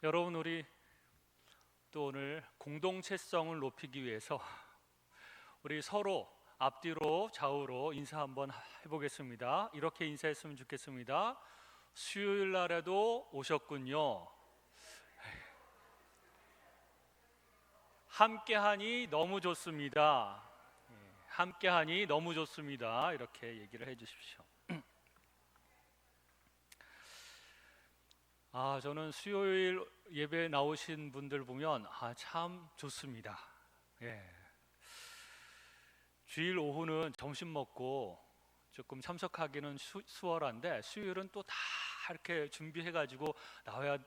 여러분, 우리 또 오늘 공동체성을 높이기 위해서 우리 서로 앞뒤로 좌우로 인사 한번 해보겠습니다. 이렇게 인사했으면 좋겠습니다. 수요일 날에도 오셨군요. 함께하니 너무 좋습니다. 함께하니 너무 좋습니다. 이렇게 얘기를 해주십시오. 저는 수요일 예배 나오신 분들 보면 참 좋습니다. 주일 오후는 점심 먹고 조금 참석하기는 수월한데 수요일은 또 다 이렇게 준비해가지고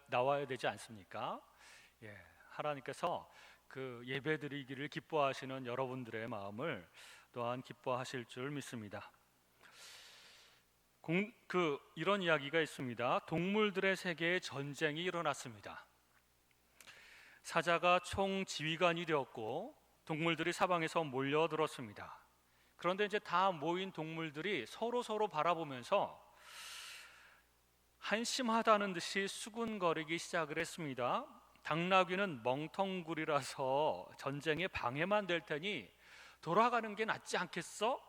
나와야 되지 않습니까? 하나님께서 그 예배드리기를 기뻐하시는 여러분들의 마음을 또한 기뻐하실 줄 믿습니다. 이런 이야기가 있습니다. 동물들의 세계에 전쟁이 일어났습니다. 사자가 총 지휘관이 되었고 동물들이 사방에서 몰려들었습니다. 그런데 이제 다 모인 동물들이 서로 바라보면서 한심하다는 듯이 수군거리기 시작을 했습니다. 당나귀는 멍텅구리라서 전쟁에 방해만 될 테니 돌아가는 게 낫지 않겠어?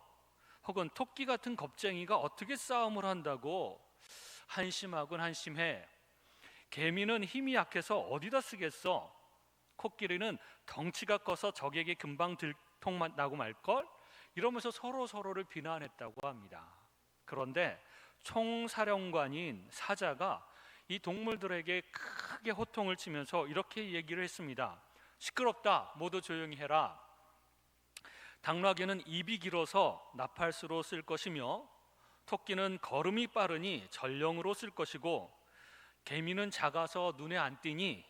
혹은 토끼 같은 겁쟁이가 어떻게 싸움을 한다고? 한심하군 한심해. 개미는 힘이 약해서 어디다 쓰겠어? 코끼리는 덩치가 커서 적에게 금방 들통나고 말걸? 이러면서 서로를 비난했다고 합니다. 그런데 총사령관인 사자가 이 동물들에게 크게 호통을 치면서 이렇게 얘기를 했습니다. 시끄럽다, 모두 조용히 해라. 당나귀는 입이 길어서 나팔수로 쓸 것이며 토끼는 걸음이 빠르니 전령으로 쓸 것이고 개미는 작아서 눈에 안 띄니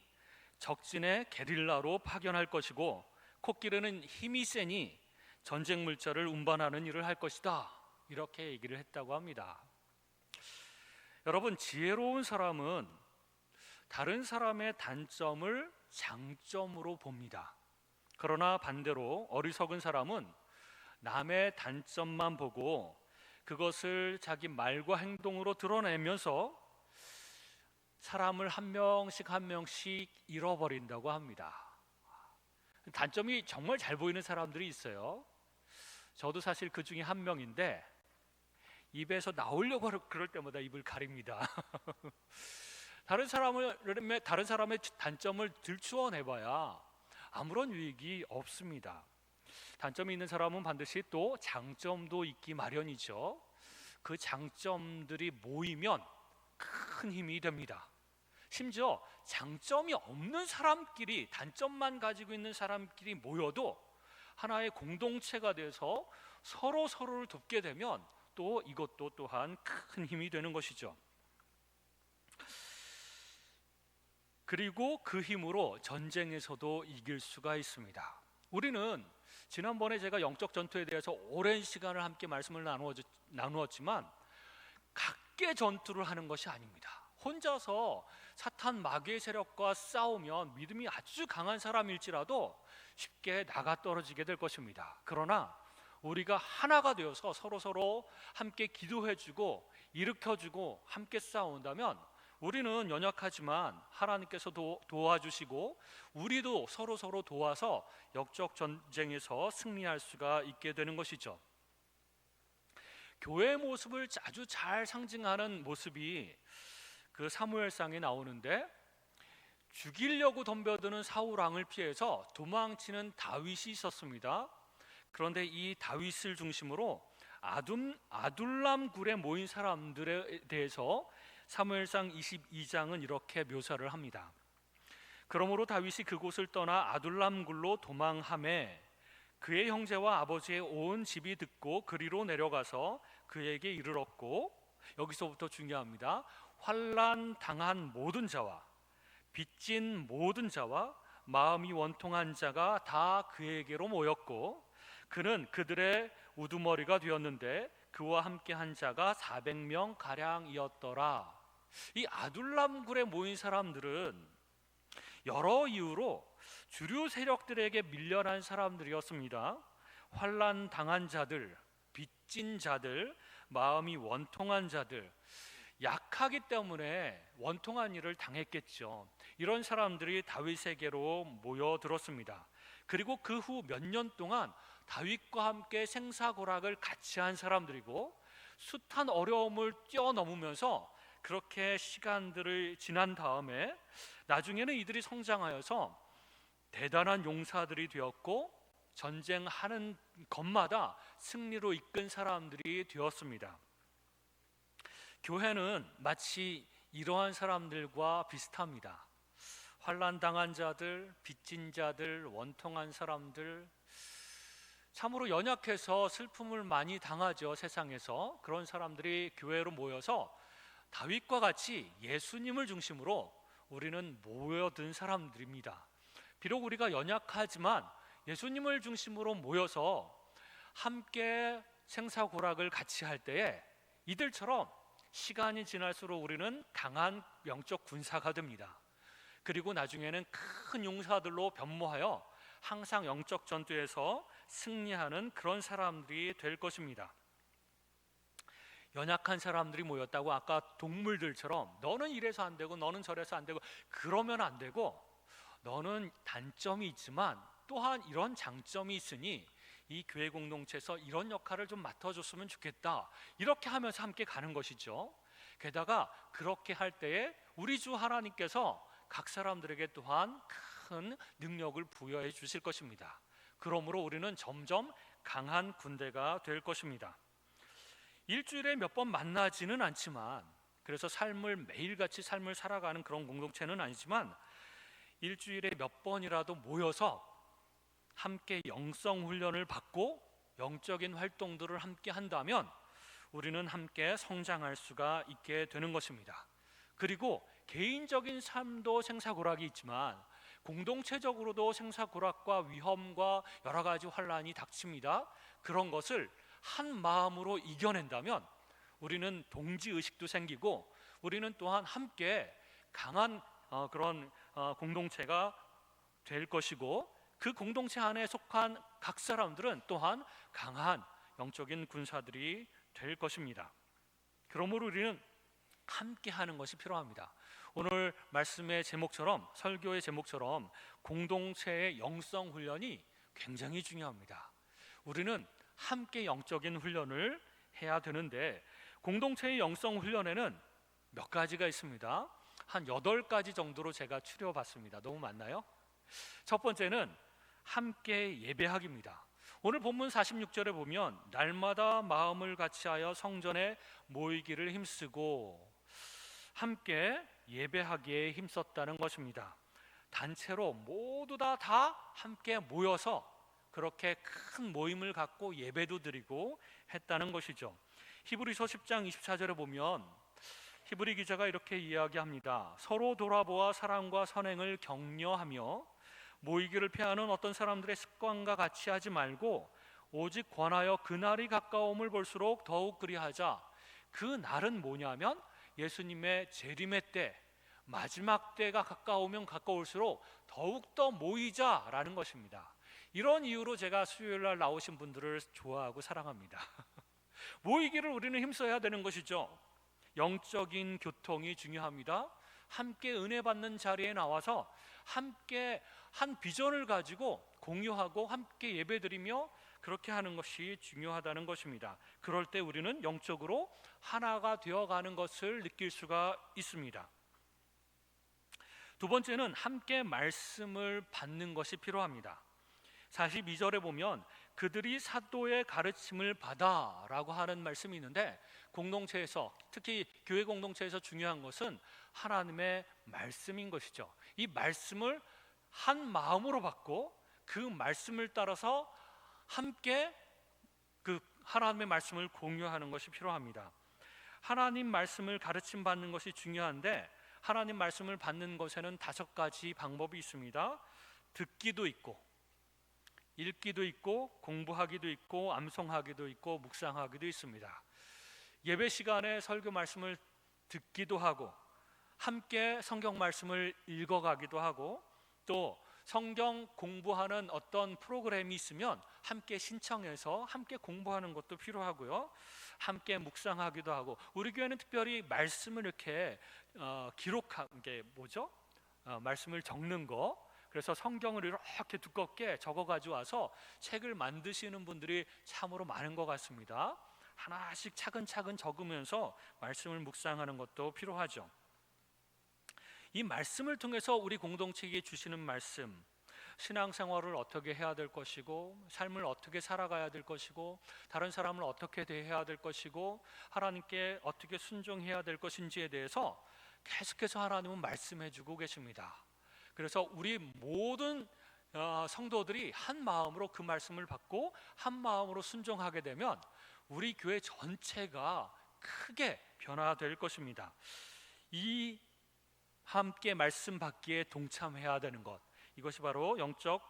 적진에 게릴라로 파견할 것이고 코끼리는 힘이 세니 전쟁 물자를 운반하는 일을 할 것이다. 이렇게 얘기를 했다고 합니다. 여러분, 지혜로운 사람은 다른 사람의 단점을 장점으로 봅니다. 그러나 반대로 어리석은 사람은 남의 단점만 보고 그것을 자기 말과 행동으로 드러내면서 사람을 한 명씩 잃어버린다고 합니다. 단점이 정말 잘 보이는 사람들이 있어요. 저도 사실 그 중에 한 명인데 입에서 나오려고 그럴 때마다 입을 가립니다. 다른 사람의 단점을 들추어내봐야 아무런 유익이 없습니다. 단점이 있는 사람은 반드시 또 장점도 있기 마련이죠. 그 장점들이 모이면 큰 힘이 됩니다. 심지어 장점이 없는 사람끼리, 단점만 가지고 있는 사람끼리 모여도 하나의 공동체가 돼서 서로를 돕게 되면 또 이것도 또한 큰 힘이 되는 것이죠. 그리고 그 힘으로 전쟁에서도 이길 수가 있습니다. 우리는 지난번에 제가 영적 전투에 대해서 오랜 시간을 함께 말씀을 나누었지만 각계 전투를 하는 것이 아닙니다. 혼자서 사탄 마귀의 세력과 싸우면 믿음이 아주 강한 사람일지라도 쉽게 나가 떨어지게 될 것입니다. 그러나 우리가 하나가 되어서 서로 함께 기도해주고 일으켜주고 함께 싸운다면 우리는 연약하지만 하나님께서도 도와주시고 우리도 서로 도와서 영적 전쟁에서 승리할 수가 있게 되는 것이죠. 교회의 모습을 아주 잘 상징하는 모습이 그 사무엘상에 나오는데 죽이려고 덤벼드는 사울 왕을 피해서 도망치는 다윗이 있었습니다. 그런데 이 다윗을 중심으로 아둘람 굴에 모인 사람들에 대해서 사무엘상 22장은 이렇게 묘사를 합니다. 그러므로 다윗이 그곳을 떠나 아둘람 굴로 도망하매 그의 형제와 아버지의 온 집이 듣고 그리로 내려가서 그에게 이르렀고, 여기서부터 중요합니다. 환난 당한 모든 자와 빚진 모든 자와 마음이 원통한 자가 다 그에게로 모였고 그는 그들의 우두머리가 되었는데 그와 함께 한 자가 400명 가량이었더라. 이 아둘람 굴에 모인 사람들은 여러 이유로 주류 세력들에게 밀려난 사람들이었습니다. 환난 당한 자들, 빚진 자들, 마음이 원통한 자들, 약하기 때문에 원통한 일을 당했겠죠. 이런 사람들이 다윗에게로 모여들었습니다. 그리고 그 후 몇 년 동안 다윗과 함께 생사고락을 같이 한 사람들이고 숱한 어려움을 뛰어넘으면서 그렇게 시간들을 지난 다음에 나중에는 이들이 성장하여서 대단한 용사들이 되었고 전쟁하는 것마다 승리로 이끈 사람들이 되었습니다. 교회는 마치 이러한 사람들과 비슷합니다. 환난 당한 자들, 빚진 자들, 원통한 사람들, 참으로 연약해서 슬픔을 많이 당하죠. 세상에서. 그런 사람들이 교회로 모여서 다윗과 같이 예수님을 중심으로 우리는 모여든 사람들입니다. 비록 우리가 연약하지만 예수님을 중심으로 모여서 함께 생사고락을 같이 할 때에 이들처럼 시간이 지날수록 우리는 강한 영적 군사가 됩니다. 그리고 나중에는 큰 용사들로 변모하여 항상 영적 전투에서 승리하는 그런 사람들이 될 것입니다. 연약한 사람들이 모였다고 아까 동물들처럼 너는 이래서 안 되고 너는 저래서 안 되고 그러면 안 되고, 너는 단점이 있지만 또한 이런 장점이 있으니 이 교회 공동체에서 이런 역할을 좀 맡아줬으면 좋겠다, 이렇게 하면서 함께 가는 것이죠. 게다가 그렇게 할 때에 우리 주 하나님께서 각 사람들에게 또한 큰 능력을 부여해 주실 것입니다. 그러므로 우리는 점점 강한 군대가 될 것입니다. 일주일에 몇 번 만나지는 않지만, 그래서 매일같이 삶을 살아가는 그런 공동체는 아니지만 일주일에 몇 번이라도 모여서 함께 영성 훈련을 받고 영적인 활동들을 함께 한다면 우리는 함께 성장할 수가 있게 되는 것입니다. 그리고 개인적인 삶도 생사고락이 있지만 공동체적으로도 생사고락과 위험과 여러 가지 환란이 닥칩니다. 그런 것을 한 마음으로 이겨낸다면 우리는 동지의식도 생기고 우리는 또한 함께 강한 그런 공동체가 될 것이고, 그 공동체 안에 속한 각 사람들은 또한 강한 영적인 군사들이 될 것입니다. 그러므로 우리는 함께 하는 것이 필요합니다. 오늘 말씀의 제목처럼, 설교의 제목처럼 공동체의 영성 훈련이 굉장히 중요합니다. 우리는 함께 영적인 훈련을 해야 되는데, 공동체의 영성 훈련에는 몇 가지가 있습니다. 한 8가지 정도로 제가 추려봤습니다. 너무 많나요? 첫 번째는 함께 예배하기입니다. 오늘 본문 46절에 보면 날마다 마음을 같이하여 성전에 모이기를 힘쓰고 함께 예배하기에 힘썼다는 것입니다. 단체로 모두 다 함께 모여서 그렇게 큰 모임을 갖고 예배도 드리고 했다는 것이죠. 히브리서 10장 24절에 보면 히브리 기자가 이렇게 이야기합니다. 서로 돌아보아 사랑과 선행을 격려하며 모이기를 피하는 어떤 사람들의 습관과 같이 하지 말고 오직 권하여 그날이 가까움을 볼수록 더욱 그리하자. 그 날은 뭐냐면 예수님의 재림의 때, 마지막 때가 가까우면 가까울수록 더욱더 모이자라는 것입니다. 이런 이유로 제가 수요일날 나오신 분들을 좋아하고 사랑합니다. 모이기를 우리는 힘써야 되는 것이죠. 영적인 교통이 중요합니다. 함께 은혜 받는 자리에 나와서 함께 한 비전을 가지고 공유하고 함께 예배드리며 그렇게 하는 것이 중요하다는 것입니다. 그럴 때 우리는 영적으로 하나가 되어가는 것을 느낄 수가 있습니다. 두 번째는 함께 말씀을 받는 것이 필요합니다. 42절에 보면 그들이 사도의 가르침을 받아 라고 하는 말씀이 있는데, 공동체에서, 특히 교회 공동체에서 중요한 것은 하나님의 말씀인 것이죠. 이 말씀을 한 마음으로 받고 그 말씀을 따라서 함께 그 하나님의 말씀을 공유하는 것이 필요합니다. 하나님 말씀을 가르침 받는 것이 중요한데, 하나님 말씀을 받는 것에는 5가지 방법이 있습니다. 듣기도 있고, 읽기도 있고, 공부하기도 있고, 암송하기도 있고, 묵상하기도 있습니다. 예배 시간에 설교 말씀을 듣기도 하고 함께 성경 말씀을 읽어가기도 하고 또 성경 공부하는 어떤 프로그램이 있으면 함께 신청해서 함께 공부하는 것도 필요하고요. 함께 묵상하기도 하고, 우리 교회는 특별히 말씀을 이렇게 기록한 게 뭐죠? 말씀을 적는 거. 그래서 성경을 이렇게 두껍게 적어 가지고 와서 책을 만드시는 분들이 참으로 많은 것 같습니다. 하나씩 차근차근 적으면서 말씀을 묵상하는 것도 필요하죠. 이 말씀을 통해서 우리 공동체에 주시는 말씀, 신앙생활을 어떻게 해야 될 것이고, 삶을 어떻게 살아가야 될 것이고, 다른 사람을 어떻게 대해야 될 것이고, 하나님께 어떻게 순종해야 될 것인지에 대해서 계속해서 하나님은 말씀해 주고 계십니다. 그래서 우리 모든 성도들이 한 마음으로 그 말씀을 받고 한 마음으로 순종하게 되면 우리 교회 전체가 크게 변화될 것입니다. 이 함께 말씀 받기에 동참해야 되는 것, 이것이 바로 영적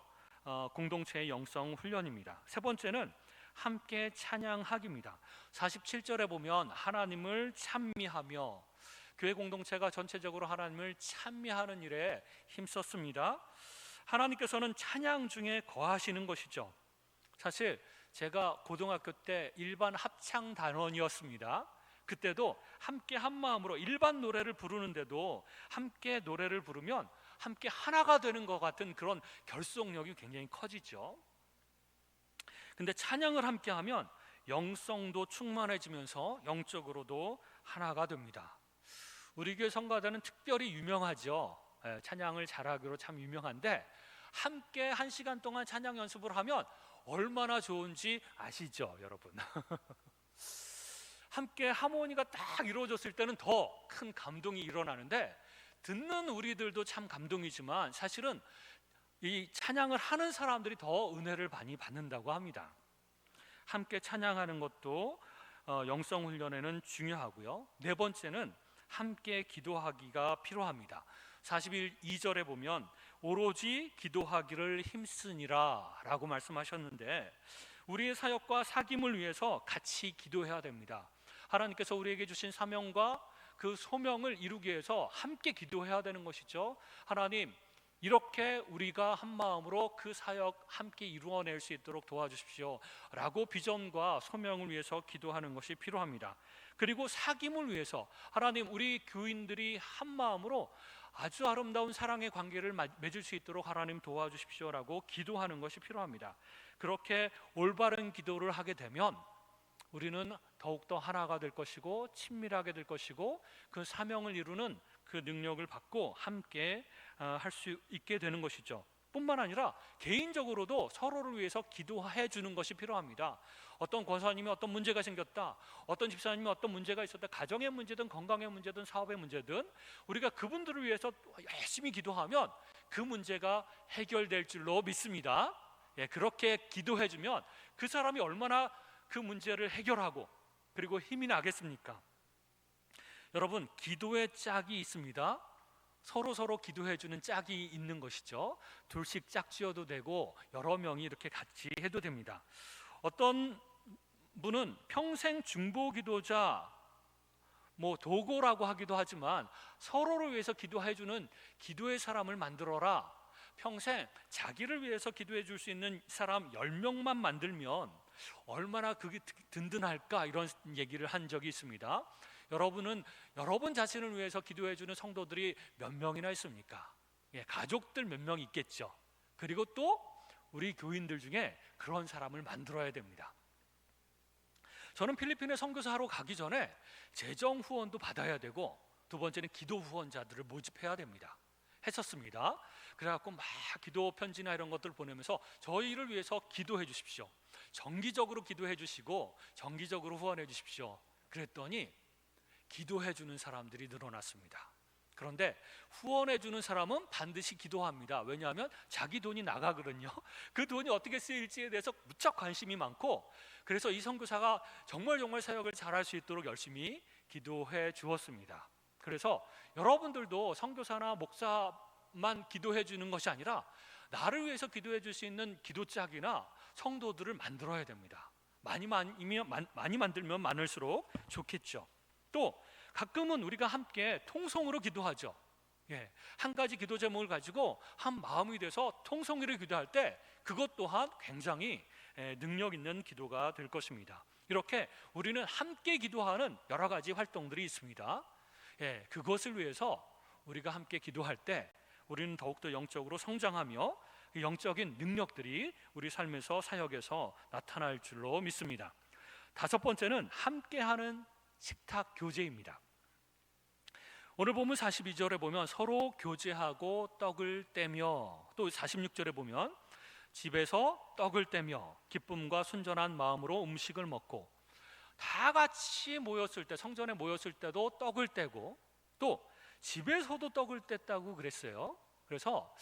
공동체의 영성 훈련입니다. 세 번째는 함께 찬양하기입니다. 47절에 보면 하나님을 찬미하며, 교회 공동체가 전체적으로 하나님을 찬미하는 일에 힘썼습니다. 하나님께서는 찬양 중에 거하시는 것이죠. 사실 제가 고등학교 때 일반 합창 단원이었습니다. 그때도 함께 한 마음으로 일반 노래를 부르는데도 함께 노래를 부르면 함께 하나가 되는 것 같은 그런 결속력이 굉장히 커지죠. 근데 찬양을 함께 하면 영성도 충만해지면서 영적으로도 하나가 됩니다. 우리 교회 성가대는 특별히 유명하죠. 찬양을 잘하기로 참 유명한데, 함께 1시간 동안 찬양 연습을 하면 얼마나 좋은지 아시죠, 여러분? 함께 하모니가 딱 이루어졌을 때는 더 큰 감동이 일어나는데, 듣는 우리들도 참 감동이지만 사실은 이 찬양을 하는 사람들이 더 은혜를 많이 받는다고 합니다. 함께 찬양하는 것도 영성 훈련에는 중요하고요. 네 번째는 함께 기도하기가 필요합니다. 42절에 보면 오로지 기도하기를 힘쓰니라 라고 말씀하셨는데, 우리의 사역과 사귐을 위해서 같이 기도해야 됩니다. 하나님께서 우리에게 주신 사명과 그 소명을 이루기 위해서 함께 기도해야 되는 것이죠. 하나님, 이렇게 우리가 한 마음으로 그 사역 함께 이루어낼 수 있도록 도와주십시오 라고 비전과 소명을 위해서 기도하는 것이 필요합니다. 그리고 사귐을 위해서, 하나님, 우리 교인들이 한 마음으로 아주 아름다운 사랑의 관계를 맺을 수 있도록 하나님 도와주십시오 라고 기도하는 것이 필요합니다. 그렇게 올바른 기도를 하게 되면 우리는 더욱더 하나가 될 것이고 친밀하게 될 것이고, 그 사명을 이루는 그 능력을 받고 함께 할 수 있게 되는 것이죠. 뿐만 아니라 개인적으로도 서로를 위해서 기도해 주는 것이 필요합니다. 어떤 권사님이 어떤 문제가 생겼다, 어떤 집사님이 어떤 문제가 있었다, 가정의 문제든 건강의 문제든 사업의 문제든 우리가 그분들을 위해서 열심히 기도하면 그 문제가 해결될 줄로 믿습니다. 그렇게 기도해 주면 그 사람이 얼마나 그 문제를 해결하고 그리고 힘이 나겠습니까? 여러분, 기도의 짝이 있습니다. 서로 기도해 주는 짝이 있는 것이죠. 둘씩 짝 지어도 되고 여러 명이 이렇게 같이 해도 됩니다. 어떤 분은 평생 중보 기도자, 도고라고 하기도 하지만 서로를 위해서 기도해 주는 기도의 사람을 만들어라. 평생 자기를 위해서 기도해 줄 수 있는 사람 10명만 만들면 얼마나 그게 든든할까, 이런 얘기를 한 적이 있습니다. 여러분은 여러분 자신을 위해서 기도해 주는 성도들이 몇 명이나 있습니까? 가족들 몇 명 있겠죠. 그리고 또 우리 교인들 중에 그런 사람을 만들어야 됩니다. 저는 필리핀에 선교사 하러 가기 전에 재정 후원도 받아야 되고, 두 번째는 기도 후원자들을 모집해야 됩니다. 했었습니다. 그래갖고 막 기도 편지나 이런 것들 보내면서 저희를 위해서 기도해 주십시오, 정기적으로 기도해 주시고 정기적으로 후원해 주십시오. 그랬더니 기도해 주는 사람들이 늘어났습니다. 그런데 후원해 주는 사람은 반드시 기도합니다. 왜냐하면 자기 돈이 나가거든요. 그 돈이 어떻게 쓰일지에 대해서 무척 관심이 많고, 그래서 이 선교사가 정말 사역을 잘할 수 있도록 열심히 기도해 주었습니다. 그래서 여러분들도 선교사나 목사만 기도해 주는 것이 아니라 나를 위해서 기도해 줄 수 있는 기도짝이나 성도들을 만들어야 됩니다. 많이 만들면 많을수록 좋겠죠. 또 가끔은 우리가 함께 통성으로 기도하죠. 한 가지 기도 제목을 가지고 한 마음이 돼서 통성기를 기도할 때 그것 또한 굉장히 능력 있는 기도가 될 것입니다. 이렇게 우리는 함께 기도하는 여러 가지 활동들이 있습니다. 그것을 위해서 우리가 함께 기도할 때 우리는 더욱더 영적으로 성장하며 영적인 능력들이 우리 삶에서 사역에서 나타날 줄로 믿습니다. 다섯 번째는 함께하는 식탁 교제입니다. 오늘 본문 42절에 보면 서로 교제하고 떡을 떼며, 또 46절에 보면 집에서 떡을 떼며 기쁨과 순전한 마음으로 음식을 먹고, 다 같이 모였을 때, 성전에 모였을 때도 떡을 떼고 또 집에서도 떡을 뗐다고 그랬어요. 그래서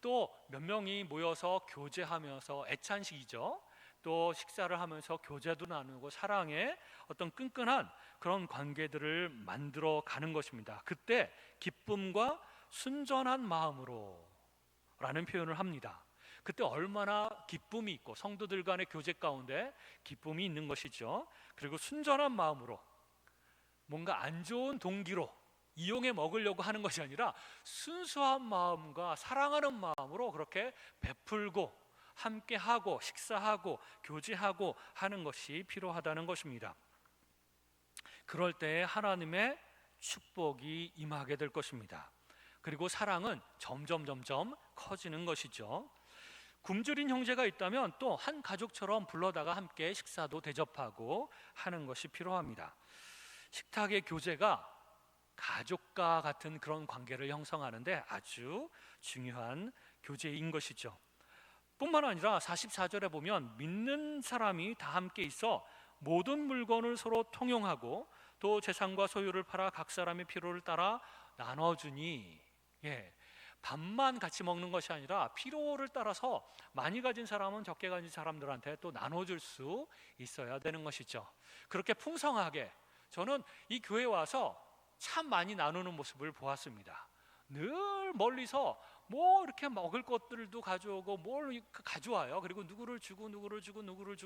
또 몇 명이 모여서 교제하면서 애찬식이죠. 또 식사를 하면서 교제도 나누고 사랑의 어떤 끈끈한 그런 관계들을 만들어 가는 것입니다. 그때 기쁨과 순전한 마음으로 라는 표현을 합니다. 그때 얼마나 기쁨이 있고 성도들 간의 교제 가운데 기쁨이 있는 것이죠. 그리고 순전한 마음으로, 뭔가 안 좋은 동기로 이용해 먹으려고 하는 것이 아니라 순수한 마음과 사랑하는 마음으로 그렇게 베풀고 함께하고 식사하고 교제하고 하는 것이 필요하다는 것입니다. 그럴 때 하나님의 축복이 임하게 될 것입니다. 그리고 사랑은 점점 커지는 것이죠. 굶주린 형제가 있다면 또 한 가족처럼 불러다가 함께 식사도 대접하고 하는 것이 필요합니다. 식탁의 교제가 가족과 같은 그런 관계를 형성하는데 아주 중요한 교제인 것이죠. 뿐만 아니라 44절에 보면 믿는 사람이 다 함께 있어 모든 물건을 서로 통용하고 또 재산과 소유를 팔아 각 사람의 필요를 따라 나눠주니, 밥만 같이 먹는 것이 아니라 필요를 따라서 많이 가진 사람은 적게 가진 사람들한테 또 나눠줄 수 있어야 되는 것이죠. 그렇게 풍성하게 저는 이 교회에 와서 참 많이 나누는 모습을 보았습니다. 늘 멀리서 뭐 이렇게 먹을 것들도 가져오고 뭘 가져와요. 그리고 누구를 주고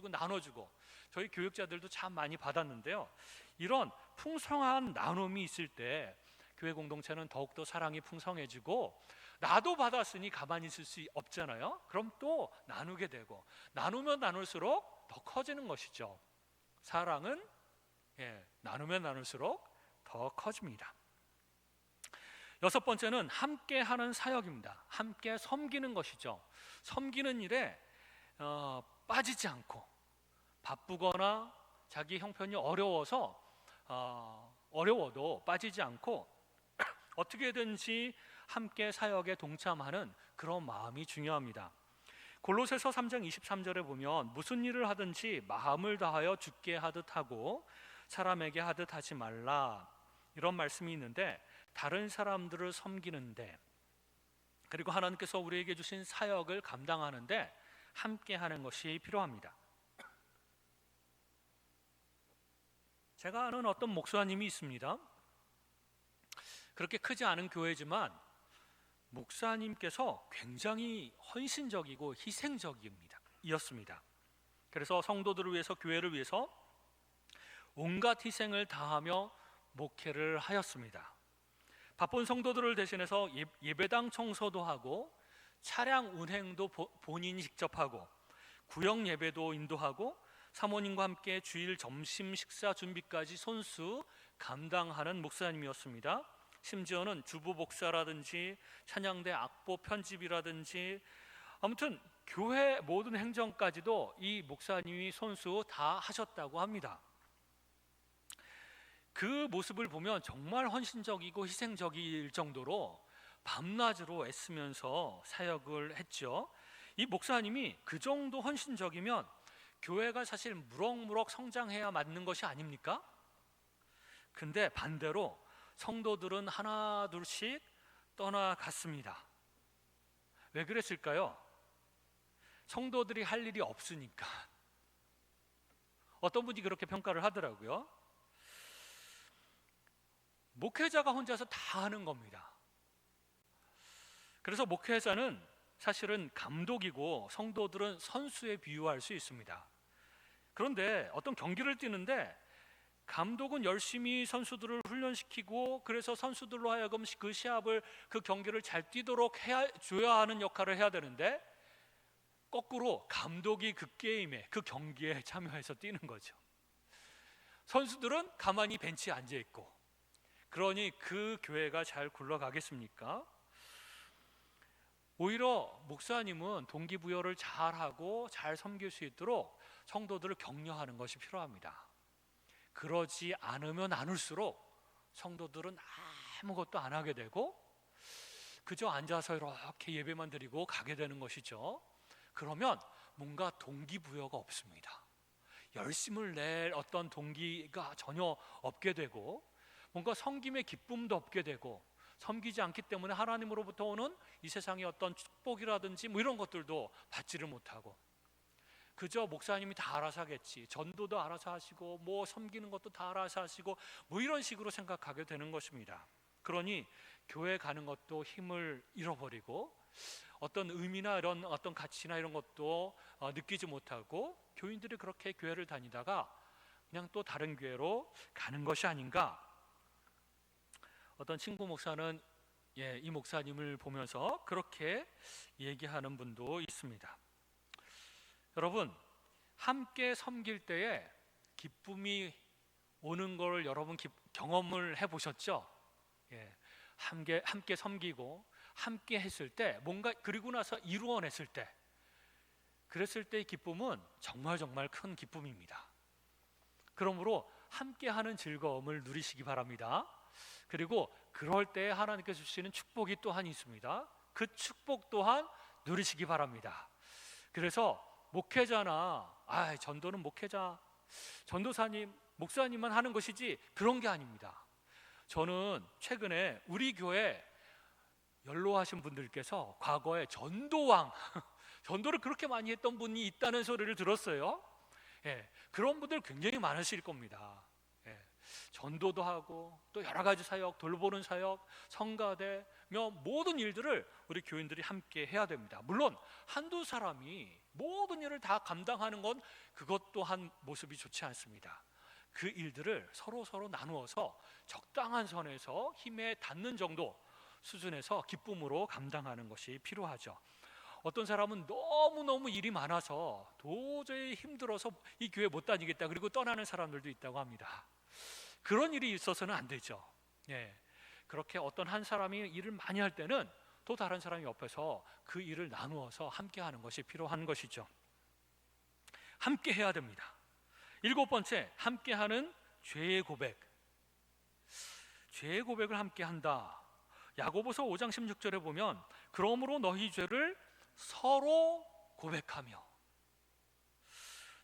나눠주고, 저희 교육자들도 참 많이 받았는데요. 이런 풍성한 나눔이 있을 때 교회 공동체는 더욱더 사랑이 풍성해지고, 나도 받았으니 가만히 있을 수 없잖아요. 그럼 또 나누게 되고, 나누면 나눌수록 더 커지는 것이죠. 사랑은 나누면 나눌수록 더 커집니다. 여섯 번째는 함께하는 사역입니다. 함께 섬기는 것이죠. 섬기는 일에 빠지지 않고, 바쁘거나 자기 형편이 어려워도 빠지지 않고 어떻게든지 함께 사역에 동참하는 그런 마음이 중요합니다. 골로새서 3장 23절에 보면 무슨 일을 하든지 마음을 다하여 주께 하듯 하고 사람에게 하듯 하지 말라, 이런 말씀이 있는데, 다른 사람들을 섬기는데, 그리고 하나님께서 우리에게 주신 사역을 감당하는데 함께 하는 것이 필요합니다. 제가 아는 어떤 목사님이 있습니다. 그렇게 크지 않은 교회지만 목사님께서 굉장히 헌신적이고 희생적이었습니다. 그래서 성도들을 위해서, 교회를 위해서 온갖 희생을 다하며 목회를 하였습니다. 바쁜 성도들을 대신해서 예배당 청소도 하고 차량 운행도 본인이 직접 하고 구역 예배도 인도하고 사모님과 함께 주일 점심 식사 준비까지 손수 감당하는 목사님이었습니다. 심지어는 주부 복사라든지 찬양대 악보 편집이라든지, 아무튼 교회 모든 행정까지도 이 목사님이 손수 다 하셨다고 합니다. 그 모습을 보면 정말 헌신적이고 희생적일 정도로 밤낮으로 애쓰면서 사역을 했죠. 이 목사님이 그 정도 헌신적이면 교회가 사실 무럭무럭 성장해야 맞는 것이 아닙니까? 근데 반대로 성도들은 하나 둘씩 떠나갔습니다. 왜 그랬을까요? 성도들이 할 일이 없으니까. 어떤 분이 그렇게 평가를 하더라고요. 목회자가 혼자서 다 하는 겁니다. 그래서 목회자는 사실은 감독이고 성도들은 선수에 비유할 수 있습니다. 그런데 어떤 경기를 뛰는데 감독은 열심히 선수들을 훈련시키고 그래서 선수들로 하여금 그 시합을 그 경기를 잘 뛰도록 줘야 하는 역할을 해야 되는데 거꾸로 감독이 그 게임에 그 경기에 참여해서 뛰는 거죠. 선수들은 가만히 벤치에 앉아 있고 그러니 그 교회가 잘 굴러가겠습니까? 오히려 목사님은 동기부여를 잘하고 잘 섬길 수 있도록 성도들을 격려하는 것이 필요합니다. 그러지 않으면 않을수록 성도들은 아무것도 안 하게 되고 그저 앉아서 이렇게 예배만 드리고 가게 되는 것이죠. 그러면 뭔가 동기부여가 없습니다. 열심을 낼 어떤 동기가 전혀 없게 되고 뭔가 섬김의 기쁨도 없게 되고 섬기지 않기 때문에 하나님으로부터 오는 이 세상의 어떤 축복이라든지 뭐 이런 것들도 받지를 못하고 그저 목사님이 다 알아서 하겠지, 전도도 알아서 하시고 뭐 섬기는 것도 다 알아서 하시고 뭐 이런 식으로 생각하게 되는 것입니다. 그러니 교회 가는 것도 힘을 잃어버리고 어떤 의미나 이런 어떤 가치나 이런 것도 느끼지 못하고 교인들이 그렇게 교회를 다니다가 그냥 또 다른 교회로 가는 것이 아닌가. 어떤 친구 목사는 이 목사님을 보면서 그렇게 얘기하는 분도 있습니다. 여러분, 함께 섬길 때에 기쁨이 오는 걸 여러분 경험을 해보셨죠? 함께 섬기고 함께 했을 때 뭔가 그리고 나서 이루어냈을 때 그랬을 때의 기쁨은 정말 큰 기쁨입니다. 그러므로 함께하는 즐거움을 누리시기 바랍니다. 그리고 그럴 때 하나님께서 주시는 축복이 또한 있습니다. 그 축복 또한 누리시기 바랍니다. 그래서 목회자나 전도는 목회자, 전도사님, 목사님만 하는 것이지 그런 게 아닙니다. 저는 최근에 우리 교회 연로하신 분들께서 과거에 전도왕, 전도를 그렇게 많이 했던 분이 있다는 소리를 들었어요. 그런 분들 굉장히 많으실 겁니다. 전도도 하고 또 여러 가지 사역, 돌보는 사역, 성가대며 모든 일들을 우리 교인들이 함께 해야 됩니다. 물론 한두 사람이 모든 일을 다 감당하는 건 그것 또한 모습이 좋지 않습니다. 그 일들을 서로 나누어서 적당한 선에서 힘에 닿는 정도 수준에서 기쁨으로 감당하는 것이 필요하죠. 어떤 사람은 너무너무 일이 많아서 도저히 힘들어서 이 교회 못 다니겠다 그리고 떠나는 사람들도 있다고 합니다. 그런 일이 있어서는 안 되죠. 그렇게 어떤 한 사람이 일을 많이 할 때는 또 다른 사람이 옆에서 그 일을 나누어서 함께 하는 것이 필요한 것이죠. 함께 해야 됩니다. 7번째, 함께 하는 죄의 고백. 죄의 고백을 함께 한다. 야고보서 5장 16절에 보면 그러므로 너희 죄를 서로 고백하며,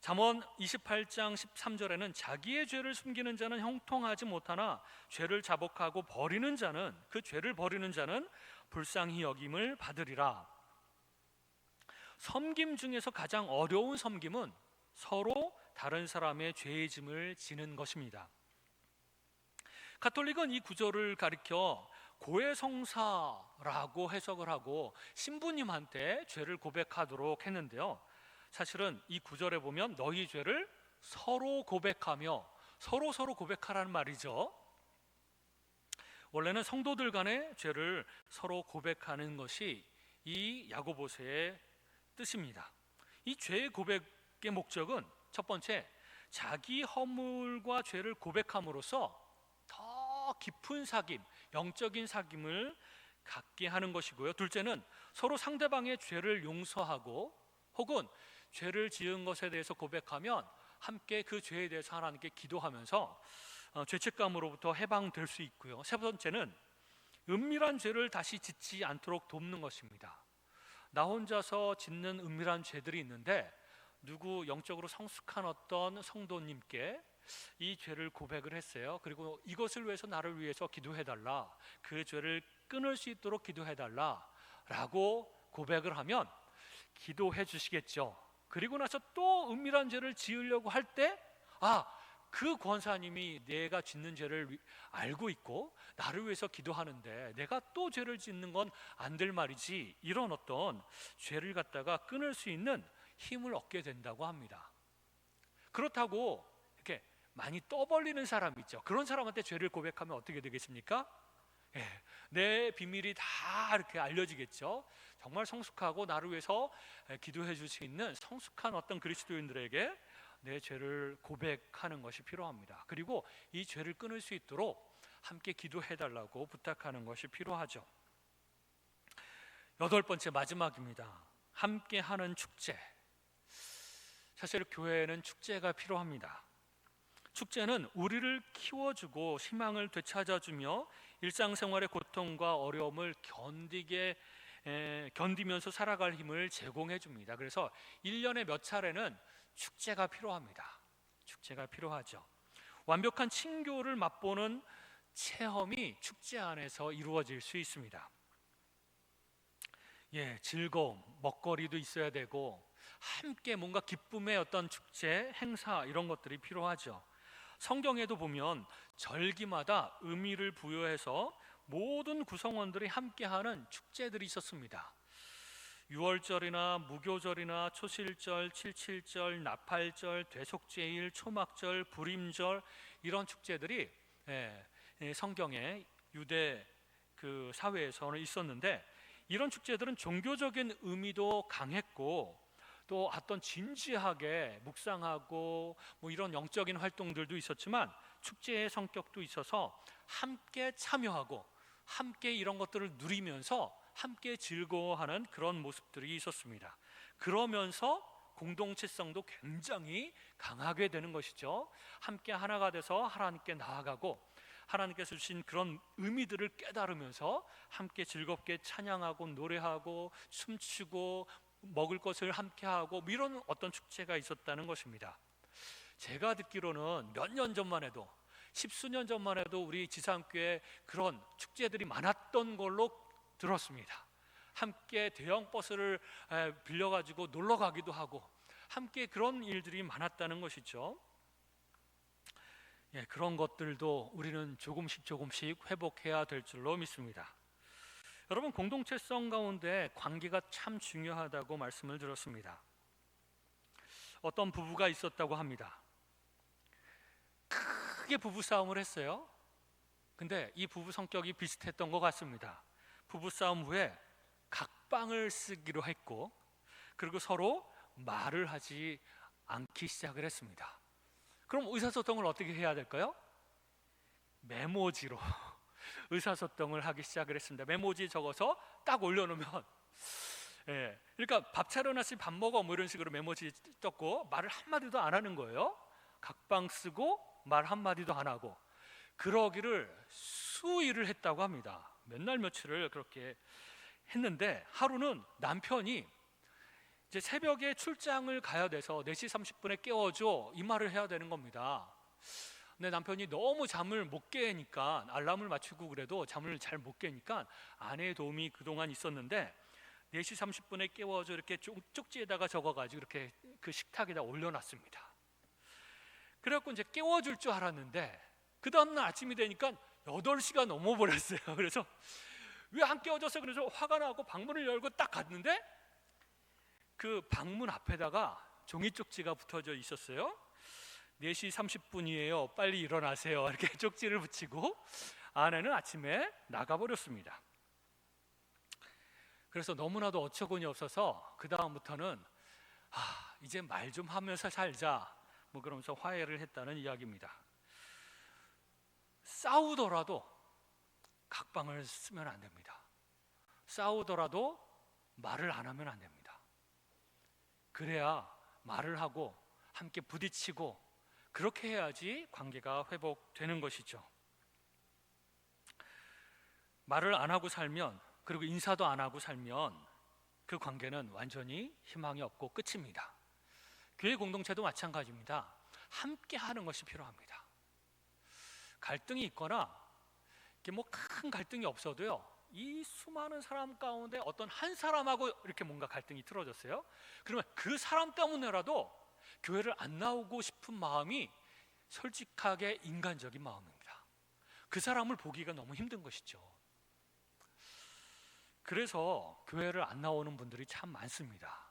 잠언 28장 13절에는 자기의 죄를 숨기는 자는 형통하지 못하나 죄를 자복하고 버리는 자는, 그 죄를 버리는 자는 불쌍히 여김을 받으리라. 섬김 중에서 가장 어려운 섬김은 서로 다른 사람의 죄의 짐을 지는 것입니다. 가톨릭은 이 구절을 가리켜 고해성사라고 해석을 하고 신부님한테 죄를 고백하도록 했는데요, 사실은 이 구절에 보면 너희 죄를 서로 고백하며, 서로 고백하라는 말이죠. 원래는 성도들 간의 죄를 서로 고백하는 것이 이 야고보서의 뜻입니다. 이 죄의 고백의 목적은 첫 번째, 자기 허물과 죄를 고백함으로써 더 깊은 사귐, 영적인 사귐을 갖게 하는 것이고요. 둘째는 서로 상대방의 죄를 용서하고 혹은 죄를 지은 것에 대해서 고백하면 함께 그 죄에 대해서 하나님께 기도하면서 죄책감으로부터 해방될 수 있고요. 세 번째는 은밀한 죄를 다시 짓지 않도록 돕는 것입니다. 나 혼자서 짓는 은밀한 죄들이 있는데 누구 영적으로 성숙한 어떤 성도님께 이 죄를 고백을 했어요. 그리고 이것을 위해서 나를 위해서 기도해달라, 그 죄를 끊을 수 있도록 기도해달라 라고 고백을 하면 기도해 주시겠죠. 그리고 나서 또 은밀한 죄를 지으려고 할 때 그 권사님이 내가 짓는 죄를 알고 있고 나를 위해서 기도하는데 내가 또 죄를 짓는 건 안 될 말이지, 이런 어떤 죄를 갖다가 끊을 수 있는 힘을 얻게 된다고 합니다. 그렇다고 이렇게 많이 떠벌리는 사람 있죠. 그런 사람한테 죄를 고백하면 어떻게 되겠습니까? 예, 내 비밀이 다 이렇게 알려지겠죠. 정말 성숙하고 나를 위해서 기도해 줄 수 있는 성숙한 어떤 그리스도인들에게 내 죄를 고백하는 것이 필요합니다. 그리고 이 죄를 끊을 수 있도록 함께 기도해 달라고 부탁하는 것이 필요하죠. 8번째 마지막입니다. 함께 하는 축제. 사실 교회에는 축제가 필요합니다. 축제는 우리를 키워주고 희망을 되찾아주며 일상생활의 고통과 어려움을 견디면서 살아갈 힘을 제공해 줍니다. 그래서 1년에 몇 차례는 축제가 필요합니다. 축제가 필요하죠. 완벽한 친교를 맛보는 체험이 축제 안에서 이루어질 수 있습니다. 즐거움, 먹거리도 있어야 되고 함께 뭔가 기쁨의 어떤 축제, 행사 이런 것들이 필요하죠. 성경에도 보면 절기마다 의미를 부여해서 모든 구성원들이 함께하는 축제들이 있었습니다. 유월절이나 무교절이나 초실절, 칠칠절, 나팔절, 대속죄일, 초막절, 불임절 이런 축제들이 성경의 유대 그 사회에서는 있었는데 이런 축제들은 종교적인 의미도 강했고 또 어떤 진지하게 묵상하고 뭐 이런 영적인 활동들도 있었지만 축제의 성격도 있어서 함께 참여하고 함께 이런 것들을 누리면서 함께 즐거워하는 그런 모습들이 있었습니다. 그러면서 공동체성도 굉장히 강하게 되는 것이죠. 함께 하나가 돼서 하나님께 나아가고 하나님께서 주신 그런 의미들을 깨달으면서 함께 즐겁게 찬양하고 노래하고 춤추고 먹을 것을 함께하고 이런 어떤 축제가 있었다는 것입니다. 제가 듣기로는 몇 년 전만 해도 10수년 전만 해도 우리 지상교회 그런 축제들이 많았던 걸로 들었습니다. 함께 대형 버스를 빌려가지고 놀러 가기도 하고 함께 그런 일들이 많았다는 것이죠. 그런 것들도 우리는 조금씩 회복해야 될 줄로 믿습니다. 여러분, 공동체성 가운데 관계가 참 중요하다고 말씀을 들었습니다. 어떤 부부가 있었다고 합니다. 크게 부부싸움을 했어요. 근데 이 부부 성격이 비슷했던 것 같습니다. 부부싸움 후에 각방을 쓰기로 했고 그리고 서로 말을 하지 않기 시작을 했습니다. 그럼 의사소통을 어떻게 해야 될까요? 메모지로 의사소통을 하기 시작을 했습니다. 메모지에 적어서 딱 올려놓으면 그러니까 밥 차려놨으니 밥 먹어 뭐 이런 식으로 메모지에 떴고 말을 한마디도 안 하는 거예요. 각방 쓰고 말 한마디도 안 하고 그러기를 수일을 했다고 합니다. 몇 날 며칠을 그렇게 했는데 하루는 남편이 이제 새벽에 출장을 가야 돼서 4시 30분에 깨워줘 이 말을 해야 되는 겁니다. 근데 남편이 너무 잠을 못 깨니까 알람을 맞추고 그래도 잠을 잘 못 깨니까 아내의 도움이 그동안 있었는데 4시 30분에 깨워줘 이렇게 쪽지에다가 적어가지고 이렇게 그 식탁에다 올려놨습니다. 그래갖고 이제 깨워줄 줄 알았는데 그 다음날 아침이 되니까 8시가 넘어버렸어요. 그래서 왜 안 깨워줬어? 그래서 화가 나고 방문을 열고 딱 갔는데 그 방문 앞에다가 종이 쪽지가 붙어져 있었어요. 4시 30분이에요. 빨리 일어나세요. 이렇게 쪽지를 붙이고 아내는 아침에 나가버렸습니다. 그래서 너무나도 어처구니 없어서 그 다음부터는 이제 말 좀 하면서 살자 뭐 그러면서 화해를 했다는 이야기입니다. 싸우더라도 각방을 쓰면 안 됩니다. 싸우더라도 말을 안 하면 안 됩니다. 그래야 말을 하고 함께 부딪히고 그렇게 해야지 관계가 회복되는 것이죠. 말을 안 하고 살면 그리고 인사도 안 하고 살면 그 관계는 완전히 희망이 없고 끝입니다. 교회 공동체도 마찬가지입니다. 함께 하는 것이 필요합니다. 갈등이 있거나 뭐 큰 갈등이 없어도요, 이 수많은 사람 가운데 어떤 한 사람하고 이렇게 뭔가 갈등이 틀어졌어요. 그러면 그 사람 때문에라도 교회를 안 나오고 싶은 마음이 솔직하게 인간적인 마음입니다. 그 사람을 보기가 너무 힘든 것이죠. 그래서 교회를 안 나오는 분들이 참 많습니다.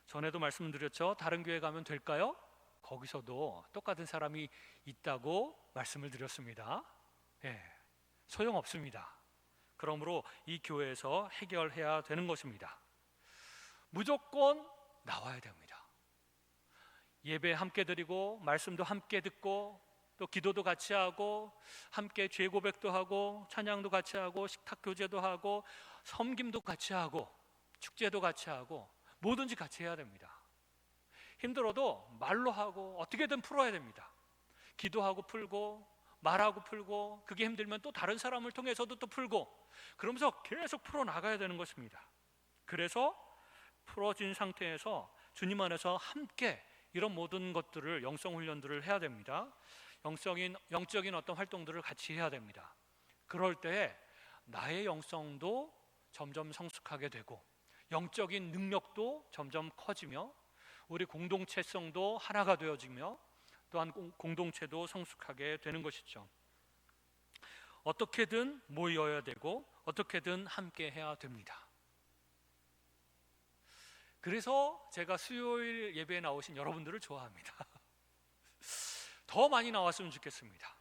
전에도 말씀드렸죠. 다른 교회 가면 될까요? 거기서도 똑같은 사람이 있다고 말씀을 드렸습니다. 예, 소용없습니다. 그러므로 이 교회에서 해결해야 되는 것입니다. 무조건 나와야 됩니다. 예배 함께 드리고 말씀도 함께 듣고 또 기도도 같이 하고 함께 죄 고백도 하고 찬양도 같이 하고 식탁 교제도 하고 섬김도 같이 하고 축제도 같이 하고 뭐든지 같이 해야 됩니다. 힘들어도 말로 하고 어떻게든 풀어야 됩니다. 기도하고 풀고 말하고 풀고 그게 힘들면 또 다른 사람을 통해서도 또 풀고 그러면서 계속 풀어나가야 되는 것입니다. 그래서 풀어진 상태에서 주님 안에서 함께 이런 모든 것들을 영성 훈련들을 해야 됩니다. 영적인 어떤 활동들을 같이 해야 됩니다. 그럴 때 나의 영성도 점점 성숙하게 되고 영적인 능력도 점점 커지며 우리 공동체성도 하나가 되어지며 또한 공동체도 성숙하게 되는 것이죠. 어떻게든 모여야 되고 어떻게든 함께 해야 됩니다. 그래서 제가 수요일 예배에 나오신 여러분들을 좋아합니다. 더 많이 나왔으면 좋겠습니다.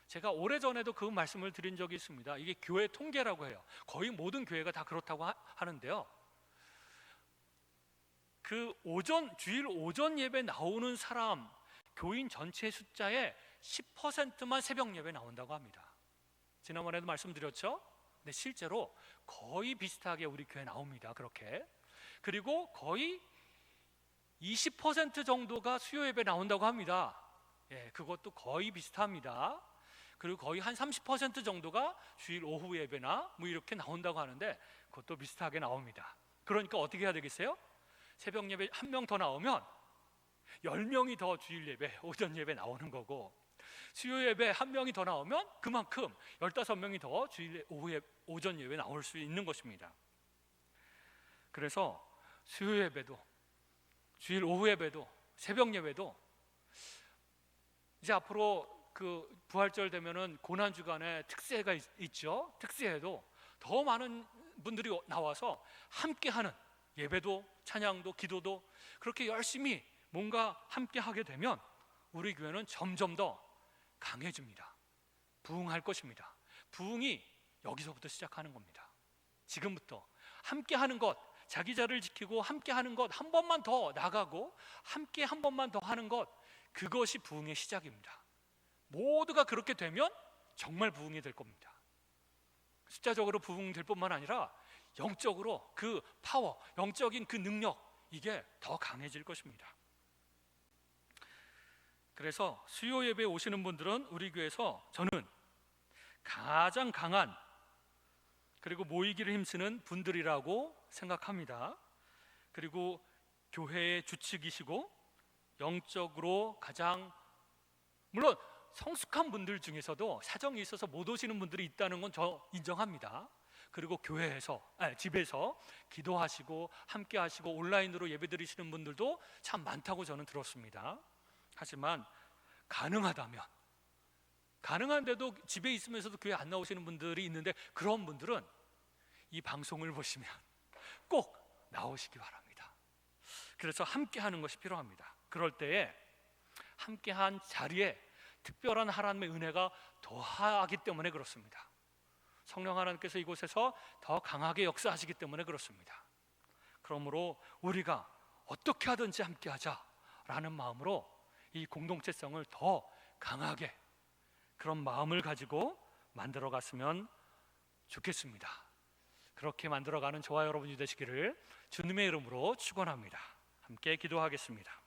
제가 오래전에도 그 말씀을 드린 적이 있습니다. 이게 교회 통계라고 해요. 거의 모든 교회가 다 그렇다고 하는데요. 그 주일 오전 예배 나오는 사람 교인 전체 숫자의 10%만 새벽 예배 나온다고 합니다. 지난번에도 말씀드렸죠? 근데 실제로 거의 비슷하게 우리 교회 나옵니다. 그렇게. 그리고 거의 20% 정도가 수요 예배 나온다고 합니다. 예, 그것도 거의 비슷합니다. 그리고 거의 한 30% 정도가 주일 오후 예배나 뭐 이렇게 나온다고 하는데 그것도 비슷하게 나옵니다. 그러니까 어떻게 해야 되겠어요? 새벽 예배 한 명 더 나오면 10명이 더 주일 예배, 오전 예배 나오는 거고 수요 예배 한 명이 더 나오면 그만큼 15명이 더 주일 오전 예배 나올 수 있는 것입니다. 그래서 수요 예배도 주일 오후 예배도 새벽 예배도 이제 앞으로 그 부활절 되면은 고난 주간에 특세가 있죠. 특세에도 더 많은 분들이 나와서 함께하는 예배도 찬양도 기도도 그렇게 열심히 뭔가 함께하게 되면 우리 교회는 점점 더 강해집니다. 부흥할 것입니다. 부흥이 여기서부터 시작하는 겁니다. 지금부터 함께하는 것, 자기 자리를 지키고 함께하는 것 한 번만 더 나가고 함께 한 번만 더 하는 것 그것이 부흥의 시작입니다. 모두가 그렇게 되면 정말 부흥이 될 겁니다. 숫자적으로 부흥될 뿐만 아니라 영적으로 그 파워, 영적인 그 능력 이게 더 강해질 것입니다. 그래서 수요 예배에 오시는 분들은 우리 교회에서 저는 가장 강한 그리고 모이기를 힘쓰는 분들이라고 생각합니다. 그리고 교회의 주축이시고 영적으로 가장 물론 성숙한 분들 중에서도 사정이 있어서 못 오시는 분들이 있다는 건 저 인정합니다. 그리고 집에서 기도하시고 함께 하시고 온라인으로 예배드리시는 분들도 참 많다고 저는 들었습니다. 하지만 가능한데도 집에 있으면서도 교회 안 나오시는 분들이 있는데 그런 분들은 이 방송을 보시면 꼭 나오시기 바랍니다. 그래서 함께 하는 것이 필요합니다. 그럴 때에 함께한 자리에 특별한 하나님의 은혜가 더하기 때문에 그렇습니다. 성령 하나님께서 이곳에서 더 강하게 역사하시기 때문에 그렇습니다. 그러므로 우리가 어떻게 하든지 함께하자라는 마음으로 이 공동체성을 더 강하게 그런 마음을 가지고 만들어갔으면 좋겠습니다. 그렇게 만들어가는 저와 여러분이 되시기를 주님의 이름으로 축원합니다. 함께 기도하겠습니다.